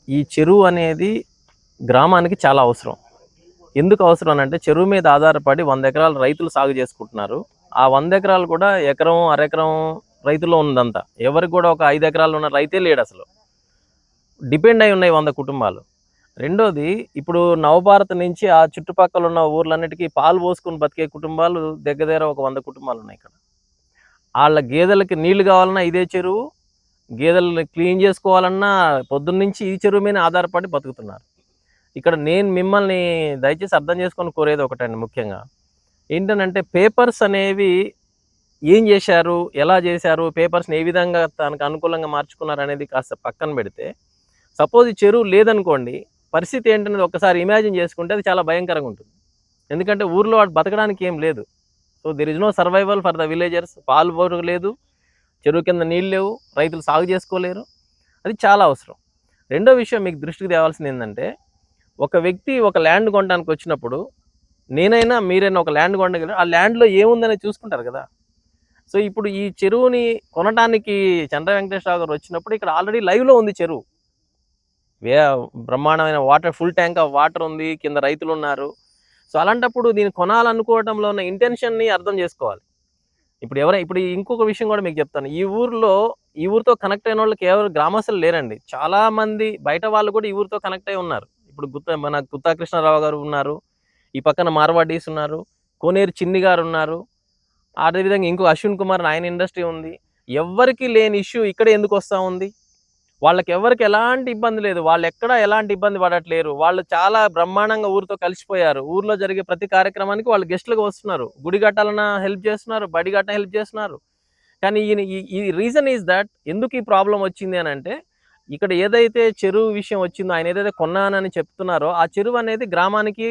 ఈ చెరువు అనేది గ్రామానికి చాలా అవసరం. ఎందుకు అవసరం అంటే చెరువు మీద ఆధారపడి 100 ఎకరాలు రైతులు సాగు చేసుకుంటున్నారు. ఆ 100 ఎకరాలు కూడా ఎకరం, అరెకరం రైతుల్లో ఉన్నదంతా. ఎవరికి కూడా ఒక 5 ఎకరాలు ఉన్న రైతే లేడసలు. డిపెండ్ అయి ఉన్నాయి 100 కుటుంబాలు. రెండోది ఇప్పుడు నవభారత్ నుంచి ఆ చుట్టుపక్కల ఉన్న ఊర్లన్నిటికీ పాలు పోసుకొని బతికే కుటుంబాలు దగ్గర దగ్గర ఒక 100 కుటుంబాలున్నాయి ఇక్కడ. ఆళ్ళ గేదెలకి నీళ్లు కావాలన్నా ఇదే చెరువు. గేదెలని క్లీన్ చేసుకోవాలన్నా పొద్దున్నుంచి ఈ చెరువు మీదనే ఆధారపడి బతుకుతున్నారు. ఇక్కడ నేను మిమ్మల్ని దయచేసి అర్థం చేసుకొని కోరేది ఒకటండి ముఖ్యంగా. ఏంటనంటే పేపర్స్ అనేవి ఏం చేశారు? ఎలా చేశారు? పేపర్స్‌ని ఏ విధంగా తనకు అనుకూలంగా మార్చుకున్నారనేది కాస్త పక్కన పెడితే, సపోజ్ ఈ చెరువు లేదనుకోండి, పరిస్థితి ఏంటనేది ఒక్కసారి ఇమాజిన్ చేసుకుంటే అది చాలా భయంకరంగా ఉంటుంది. ఎందుకంటే ఊర్లో వాడు బతకడానికి ఏం లేదు. So, there is no survival for the villagers. పాలు బోరు లేదు, చెరువు కింద నీళ్ళు లేవు, రైతులు సాగు చేసుకోలేరు. అది చాలా అవసరం. రెండో విషయం మీకు దృష్టికి తేవాల్సిందేందంటే, ఒక వ్యక్తి ఒక ల్యాండ్ కొనడానికొచ్చినప్పుడు, నేనైనా, మీరైనా ఒక ల్యాండ్ కొండగలరు. ఆ ల్యాండ్‌లో ఏముందనేది చూసుకుంటారు గదా! సో, ఇప్పుడు ఈ చెరువుని కొనటానికి చంద్ర వెంకటేశ్వరరావు గారు వచ్చినప్పుడు ఇక్కడ ఆల్రెడీ లైవ్‌లో ఉంది చెరువు. వే బ్రహ్మాండమైన water, full tank of water ఉంది. కింద రైతులున్నారు. సో, అలాంటప్పుడు దీన్ని కొనాలనుకోవడంలో ఉన్న ఇంటెన్షన్‌ని అర్థం జేసుకోవాలి. ఇప్పుడు ఇంకొక విషయం గూడా మీకు జెప్తాను. ఈ ఊరితో కనెక్ట్ అయినోళ్ళు కేవలం గ్రామస్తులు లేరండి. చాలా మంది బయట వాళ్ళు గూడా ఈ ఊరితో కనెక్ట్ అయ్యి ఉన్నారు. ఇప్పుడు మన గుత్తా కృష్ణారావు గారు ఉన్నారు. ఈ పక్కన మార్వాడీస్ ఉన్నారు. కోనేరు చిన్ని గారున్నారు. అదేవిధంగా ఇంకో అశ్విన్ కుమార్ అని ఆయన ఇండస్ట్రీ ఉంది. ఎవ్వరికీ లేని ఇష్యూ ఇక్కడే ఎందుకొస్తా ఉంది? వాళ్ళకెవ్వరికి ఎలాంటి ఇబ్బంది లేదు. వాళ్ళెక్కడ ఎలాంటి ఇబ్బంది పడట్లేరు. వాళ్ళు చాలా బ్రహ్మాండంగా ఊరితో కలిసిపోయారు. ఊర్లో జరిగే ప్రతి కార్యక్రమానికి వాళ్ళు గెస్ట్‌లుగా వస్తున్నారు. గుడి కట్టాలన్నా హెల్ప్ చేస్తున్నారు. బడి కట్టినా హెల్ప్ చేస్తున్నారు. కానీ ఈయన ఈ ఈ రీజన్ ఈస్ థట్ ఎందుకు ఈ ప్రాబ్లమ్ వచ్చింది అనంటే, ఇక్కడ ఏదైతే చెరువు విషయం వచ్చిందో, ఆయన ఏదైతే కొన్నానని చెప్తున్నారో, ఆ చెరువు అనేది గ్రామానికి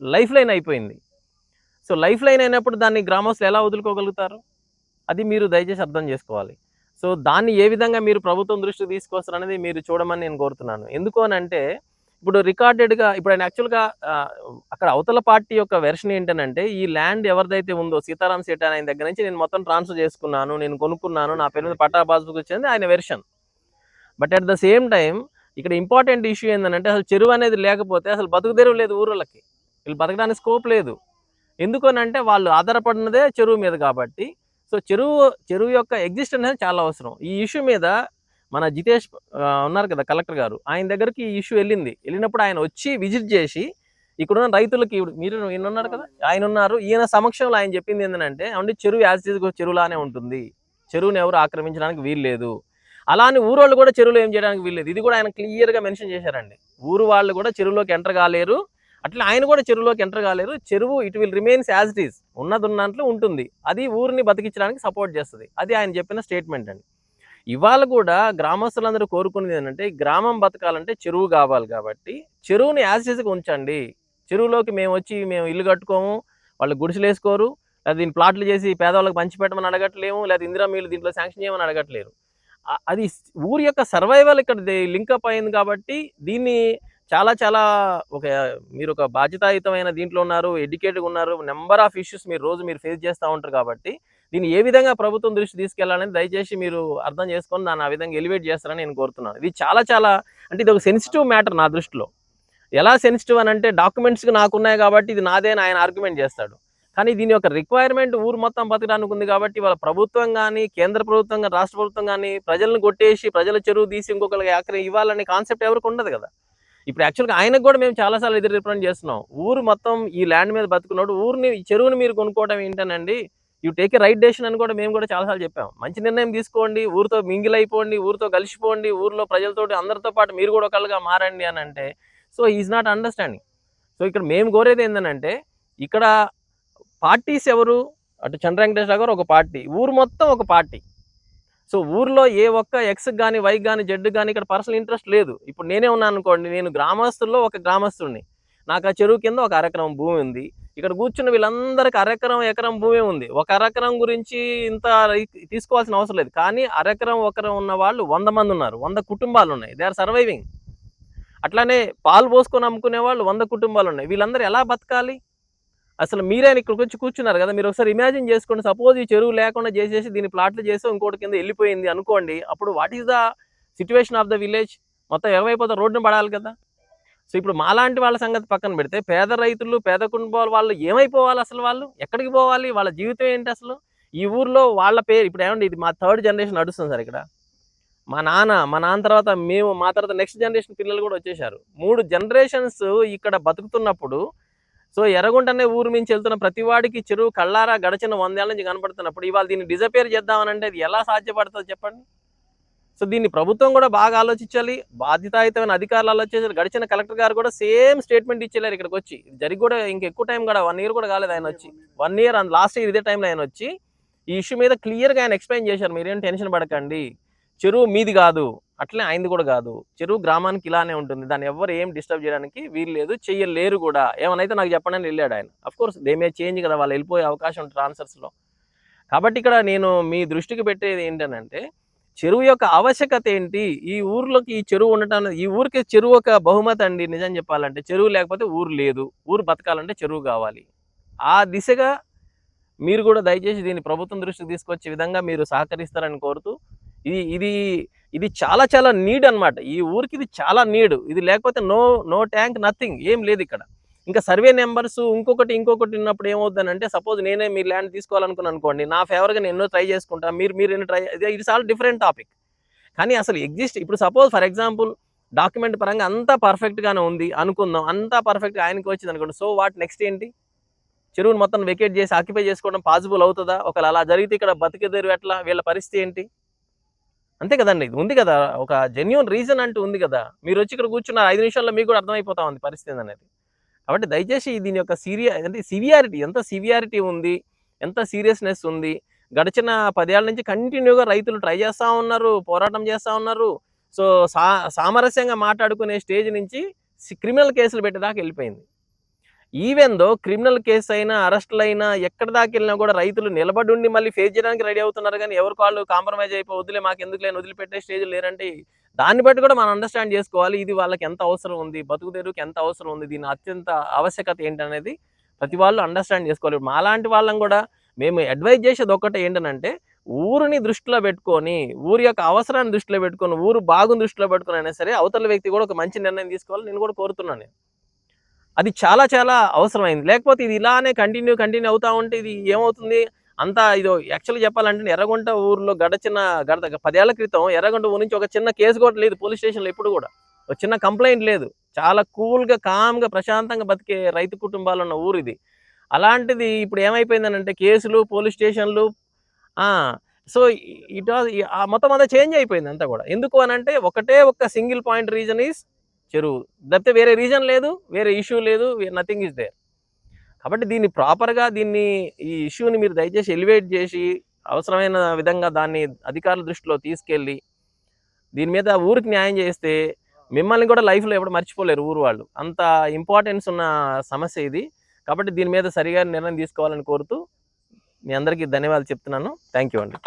లైఫ్ లైన్ అయిపోయింది. సో, లైఫ్ లైన్ అయినప్పుడు దాన్ని గ్రామస్తులు ఎలా వదులుకోగలుగుతారు? అది మీరు దయచేసి అర్థం చేసుకోవాలి. సో, దాన్ని ఏ విధంగా మీరు ప్రభుత్వం దృష్టికి తీసుకొస్తారనేది మీరు చూడమని నేను కోరుతున్నాను. ఎందుకు అనంటే, ఇప్పుడు రికార్డెడ్‌గా ఇప్పుడు ఆయన యాక్చువల్‌గా అక్కడ అవతల పార్టీ యొక్క వెర్షన్ ఏంటనంటే, ఈ ల్యాండ్ ఎవరిదైతే ఉందో సీతారాం సేठ ఆయన దగ్గర నుంచి నేను మొత్తం ట్రాన్స్‌ఫర్ చేసుకున్నాను. నేను కొనుక్కున్నాను. నా పేరు మీద పట్టా పాస్‌బుక్ వచ్చింది ఆయన version. But at the same time ఇక్కడ ఇంపార్టెంట్ ఇష్యూ ఏందనంటే, అసలు చెరువు అనేది లేకపోతే అసలు బతుకుదెరువు లేదు ఊరోళ్ళకి. వీళ్ళు బతకడానికి స్కోప్ లేదు. ఎందుకనంటే వాళ్ళు ఆధారపడినదే చెరువు మీద కాబట్టి. సో, చెరువు యొక్క ఎగ్జిస్టెన్స్ అనేది చాలా అవసరం. ఈ ఇష్యూ మీద మన జితేష్ ఉన్నారు కదా కలెక్టర్ గారు. ఆయన దగ్గరికి ఈ ఇష్యూ ఎళ్ళింది. ఎళ్ళినప్పుడు ఆయన వచ్చి విజిట్ చేసి, ఇక్కడున్న రైతులకి ఈయనున్నారు కదా! ఆయనున్నారు. ఈయన సమక్షంలో ఆయన చెప్పింది ఏందనంటే, "ఏవండీ చెరువు యాజ్ ఇట్ ఈజ్ చెరువులానే ఉంటుంది. చెరువుని ఎవరు ఆక్రమించడానికి వీల్లేదు. అలా అని ఊరోళ్ళు కూడా చెరువులో ఏం చేయడానికి వీల్లేదు." ఇది కూడా ఆయన క్లియర్‌గా మెన్షన్ చేశారండి. ఊరు వాళ్ళు కూడా చెరువులోకి ఎంటర్ కాలేరు. అట్లా ఆయన కూడా చెరువులోకి ఎంటర్ కాలేరు. చెరువు it will remains as it is. ఉన్నదున్నట్లు ఉంటుంది. అది ఊరిని బతికించడానికి సపోర్ట్ చేస్తది. అది ఆయన చెప్పిన స్టేట్మెంట్ అండి. ఇవాళ కూడా గ్రామస్తులందరూ కోరుకునేది ఏంటంటే, గ్రామం బతకాలంటే చెరువు కావాలి కాబట్టి, చెరువుని యాజ్ ఇట్ ఈజ్‌గా ఉంచండి. చెరువులోకి మేము ఇల్లు కట్టుకోము. వాళ్ళు గుడిసెలేసుకోరు. లేదా దీన్ని ప్లాట్లు చేసి పేదవాళ్ళకి పంచిపెట్టమని అడగట్లేము. లేదా ఇందిరా మిల్లు దీంట్లో శాంక్షన్ చేయమని అడగట్లేరు. అది ఊరి యొక్క సర్వైవల్ ఇక్కడ లింకప్ అయింది కాబట్టి దీన్ని చాలా చాలా ఒక మీరొక బాధ్యతాయుతమైన దీంట్లో ఉన్నారు. ఎడ్యుకేటెడ్‌గా ఉన్నారు. నంబర్ ఆఫ్ ఇష్యూస్ మీరు ఫేస్ చేస్తా ఉంటారు కాబట్టి, దీన్ని ఏ విధంగా ప్రభుత్వం దృష్టికి తీసుకెళ్లాలని దయచేసి మీరు అర్థం చేసుకొని దాన్ని ఆ విధంగా ఎలివేట్ చేస్తారని నేను కోరుతున్నాను. ఇది చాలా చాలా అంటే ఇది ఒక సెన్సిటివ్ మ్యాటర్ నా దృష్టిలో. ఎలా సెన్సిటివ్ అనంటే డాక్యుమెంట్స్‌కి నాకున్నాయి కాబట్టి ఇది నాదే అని ఆయన ఆర్గ్యుమెంట్ చేస్తాడు. కానీ దీని యొక్క రిక్వైర్మెంట్ ఊరు మొత్తం బతకడానికి ఉంది కాబట్టి వాళ్ళ ప్రభుత్వం గాని, కేంద్ర ప్రభుత్వం గాని, రాష్ట్ర ప్రభుత్వం గాని ప్రజలను కొట్టేసి ప్రజల చెరువు తీసి ఇంకొకళ్ళకి ఇవ్వాలనే కాన్సెప్ట్ ఎవరికి ఉండదు కదా! ఇప్పుడు యాక్చువల్‌గా ఆయనకు గూడా మేము చాలా సార్లు ఎదురు రిప్రజెంట్ చేస్తున్నాం. ఊరు మొత్తం ఈ ల్యాండ్ మీద బతుకున్నోడు ఈ చెరువుని మీరు కొనుక్కోవడం ఏంటనండి, you take a right decision అని కూడా మేము కూడా చాలా సార్లు చెప్పాం. మంచి నిర్ణయం తీసుకోండి. ఊరితో మింగిల్ అయిపోండి. ఊరితో కలిసిపోండి. ఊర్లో ప్రజలతోటి అందరితో పాటు మీరు కూడా ఒకళ్ళుగా మారండి అనంటే, so, he is not understanding. So, ఇక్కడ మేము కోరేది ఏందనంటే, ఇక్కడ పార్టీస్ ఎవరు? అటు చంద్ర వెంకటేశ్వరరావు గారు ఒక పార్టీ. ఊరు మొత్తం ఒక పార్టీ. సో, ఊర్లో ఏ ఒక్క ఎక్స్‌కి గాని, వైకి గాని, జెడ్‌కి గాని ఇక్కడ పర్సనల్ ఇంట్రెస్ట్ లేదు. ఇప్పుడు నేనే ఉన్నాననుకోండి, నేను గ్రామస్తుల్లో ఒక గ్రామస్తుడిని. నాకు ఆ చెరువు కింద ఒక అరెకరం భూమి ఉంది. ఇక్కడ కూర్చున్న వీళ్ళందరికి అరెకరం, ఎకరం భూమే ఉంది. ఒక అరెకరం గురించి ఇంత తీసుకోవాల్సిన అవసరం లేదు. కానీ అరెకరం, ఎకరం ఉన్న వాళ్ళు 100 మందున్నారు. 100 కుటుంబాలున్నాయి. They are surviving. అట్లానే పాలు పోసుకొని అమ్ముకునే వాళ్ళు 100 కుటుంబాలున్నాయి. వీళ్ళందరూ ఎలా బతకాలి? అసలు మీరైనా ఇక్కడికొచ్చి కూర్చున్నారు గదా! మీరొకసారి ఇమాజిన్ జేసుకోండి. సపోజ్ ఈ చెరువు లేకుండా జేసేసి దీన్ని ప్లాట్లు చేసో ఇంకోటి కింద ఎళ్ళిపోయింది అనుకోండి. అప్పుడు what is the situation of the village? మొత్తం ఏమైపోతే రోడ్డున పడాలి కదా. సో ఇప్పుడు మాలాంటి వాళ్ళ సంగతి పక్కన పెడితే పేద రైతులు, పేద కుటుంబాల వాళ్ళు ఏమైపోవాలి అసలు? వాళ్ళు ఎక్కడికి పోవాలి? వాళ్ళ జీవితం ఏంటి అసలు? ఈ ఊర్లో వాళ్ళ పేరు ఇప్పుడు ఏమండి, ఇది మా థర్డ్ జనరేషన్ నడుస్తుంది సార్ ఇక్కడ. మా నాన్న తర్వాత మేము, మా తర్వాత నెక్స్ట్ జనరేషన్ పిల్లలు కూడా వచ్చేసారు. 3 జనరేషన్స్ ఇక్కడ బతుకుతున్నప్పుడు, సో ఎర్రగుంట అనే ఊరు నుంచి వెళ్తున్న ప్రతి వాడికి చెరువు కళ్ళారా గడిచిన 100 ఏళ్ల నుంచి కనపడుతున్నప్పుడు ఇవాళ దీన్ని డిజపేర్ చేద్దామనంటే అది ఎలా సాధ్యపడుతుంది చెప్పండి? సో దీన్ని ప్రభుత్వం కూడా బాగా ఆలోచించాలి. బాధ్యతాయుతమైన అధికారులు ఆలోచించాలి. గడిచిన కలెక్టర్ గారు కూడా సేమ్ స్టేట్మెంట్ ఇచ్చేలారు ఇక్కడికి వచ్చి. జరిగి కూడా ఇంకా ఎక్కువ టైం కూడా 1 ఇయర్ కూడా కాలేదు ఆయన వచ్చి. 1 ఇయర్ అండ్ లాస్ట్ ఇయర్ ఇదే టైంలో ఆయన వచ్చి ఈ ఇష్యూ మీద క్లియర్గా ఆయన ఎక్స్ప్లెయిన్ చేశారు. మీరేం టెన్షన్ పడకండి, చెరువు మీది కాదు, అట్లే ఆయనది కూడా కాదు, చెరువు గ్రామానికి ఇలానే ఉంటుంది, దాన్ని ఎవరు ఏం డిస్టర్బ్ చేయడానికి వీలు లేదు, చెయ్యలేరు కూడా, ఏమనైతే నాకు చెప్పండి అని వెళ్ళాడు ఆయన. Of course they may change కదా, వాళ్ళు వెళ్ళిపోయే అవకాశం ఉంటుంది ట్రాన్స్ఫర్స్లో. కాబట్టి ఇక్కడ నేను మీ దృష్టికి పెట్టేది ఏంటనంటే చెరువు యొక్క ఆవశ్యకత ఏంటి, ఈ ఊర్లోకి ఈ చెరువు ఉండటం, ఈ ఊరికి చెరువు ఒక బహుమతి అండి. నిజం చెప్పాలంటే చెరువు లేకపోతే ఊరు లేదు, ఊరు బతకాలంటే చెరువు కావాలి. ఆ దిశగా మీరు కూడా దయచేసి దీన్ని ప్రభుత్వం దృష్టికి తీసుకొచ్చే విధంగా మీరు సహకరిస్తారని కోరుతూ, ఇది ఇది ఇది చాలా చాలా నీడ్ అనమాట. ఈ ఊరికి ఇది చాలా నీడ్. ఇది లేకపోతే నో ట్యాంక్, నథింగ్, ఏం లేదు ఇక్కడ. ఇంకా సర్వే నెంబర్స్ ఇంకొకటి ఉన్నప్పుడు ఏమవుతుందంటే, సపోజ్ నేనే మీ ల్యాండ్ తీసుకోవాలనుకున్నాను అనుకోండి, నా ఫేవర్గా నేను ఎన్నో ట్రై చేసుకుంటాను, మీరు ఎన్నో try, it's all different topic. కానీ అసలు ఇప్పుడు సపోజ్ ఫర్ ఎగ్జాంపుల్ డాక్యుమెంట్ పరంగా అంతా పర్ఫెక్ట్గానే ఉంది అనుకుందాం, అంతా పర్ఫెక్ట్గా ఆయనకి వచ్చింది అనుకోండి. సో వాట్ నెక్స్ట్ ఏంటి? చెరువును మొత్తం వెకేట్ చేసి ఆక్యుపై చేసుకోవడం పాసిబుల్ అవుతుందా? ఒకవేళ అలా జరిగితే ఇక్కడ బతికేదేరు ఎట్లా? వీళ్ళ పరిస్థితి ఏంటి? అంతే కదండి. ఇది ఉంది కదా, ఒక జెన్యూన్ రీజన్ అంటూ ఉంది కదా. మీరు వచ్చి ఇక్కడ కూర్చున్న 5 నిమిషాల్లో మీకు కూడా అర్థమైపోతా ఉంది పరిస్థితి అనేది. కాబట్టి దయచేసి దీని యొక్క సివియారిటీ, ఎంత సివియారిటీ ఉంది, ఎంత సీరియస్నెస్ ఉంది. గడిచిన 10 ఏళ్ల నుంచి కంటిన్యూగా రైతులు ట్రై చేస్తూ ఉన్నారు, పోరాటం చేస్తూ ఉన్నారు. సో సామరస్యంగా మాట్లాడుకునే స్టేజ్ నుంచి క్రిమినల్ కేసులు పెట్టేదాకా వెళ్ళిపోయింది. ఈవెన్ దో క్రిమినల్ కేసు అయినా, అరెస్టులైనా, ఎక్కడి దాకా వెళ్ళినా కూడా రైతులు నిలబడి ఉండి మళ్ళీ ఫేస్ చేయడానికి రెడీ అవుతున్నారు. కానీ ఎవరికి వాళ్ళు కాంప్రమైజ్ అయిపోయి వదిలే మాకెందుకు లేని వదిలిపెట్టే స్టేజ్ లేరంటే, దాన్ని బట్టి కూడా మనం అండర్స్టాండ్ చేసుకోవాలి ఇది వాళ్ళకి ఎంత అవసరం ఉంది, బతుకు తెరువుకి ఎంత అవసరం ఉంది, దీని అత్యంత ఆవశ్యకత ఏంటనేది ప్రతి వాళ్ళు అండర్స్టాండ్ చేసుకోవాలి. మాలాంటి వాళ్ళం కూడా మేము అడ్వైజ్ చేసేది ఒక్కటే ఏంటనంటే, ఊరిని దృష్టిలో పెట్టుకొని, ఊరి యొక్క అవసరాన్ని దృష్టిలో పెట్టుకొని, ఊరు బాగుని దృష్టిలో పెట్టుకొని అయినా సరే అవతల వ్యక్తి కూడా ఒక మంచి నిర్ణయం తీసుకోవాలి నేను కూడా కోరుతున్నాను. అది చాలా చాలా అవసరమైంది. లేకపోతే ఇది ఇలానే కంటిన్యూ అవుతా ఉంటే ఇది ఏమవుతుంది? అంతా ఇదో యాక్చువల్‌గా చెప్పాలంటే ఎర్రగుంట ఊర్లో గత 10 ఏళ్ల క్రితం ఎర్రగుంట ఊరు నుంచి ఒక చిన్న కేసు కూడా లేదు పోలీస్ స్టేషన్‌లో ఎప్పుడు కూడా. ఒక చిన్న కంప్లెయింట్ లేదు. చాలా కూల్‌గా, కామ్‌గా, ప్రశాంతంగా బతికే రైతు కుటుంబాలున్న ఊరిది. అలాంటిది ఇప్పుడు ఏమైపోయిందనంటే కేసులు, పోలీస్ స్టేషన్‌లు. ఆ! సో మొత్తం అంతా చేంజ్ అయిపోయింది అంతా కూడా. ఎందుకు అనంటే ఒకటే ఒక్క సింగిల్ పాయింట్ రీజన్ ఈస్ చెరువు. తప్పితే వేరే రీజన్ లేదు, వేరే ఇష్యూ లేదు, నథింగ్ ఈస్ దేర్. కాబట్టి దీన్ని ప్రాపర్‌గా ఈ ఇష్యూని మీరు దయచేసి ఎలివేట్ చేసి, అవసరమైన విధంగా దాన్ని అధికారుల దృష్టిలో తీసుకెళ్ళి, దీని మీద ఊరికి న్యాయం చేస్తే మిమ్మల్ని కూడా లైఫ్‌లో ఎప్పుడు మర్చిపోలేరు ఊరు వాళ్ళు. అంత ఇంపార్టెన్స్ ఉన్న సమస్య ఇది. కాబట్టి దీని మీద సరిగా నిర్ణయం తీసుకోవాలని కోరుతూ మీ అందరికీ ధన్యవాదాలు చెప్తున్నాను. థ్యాంక్ యూ అండి.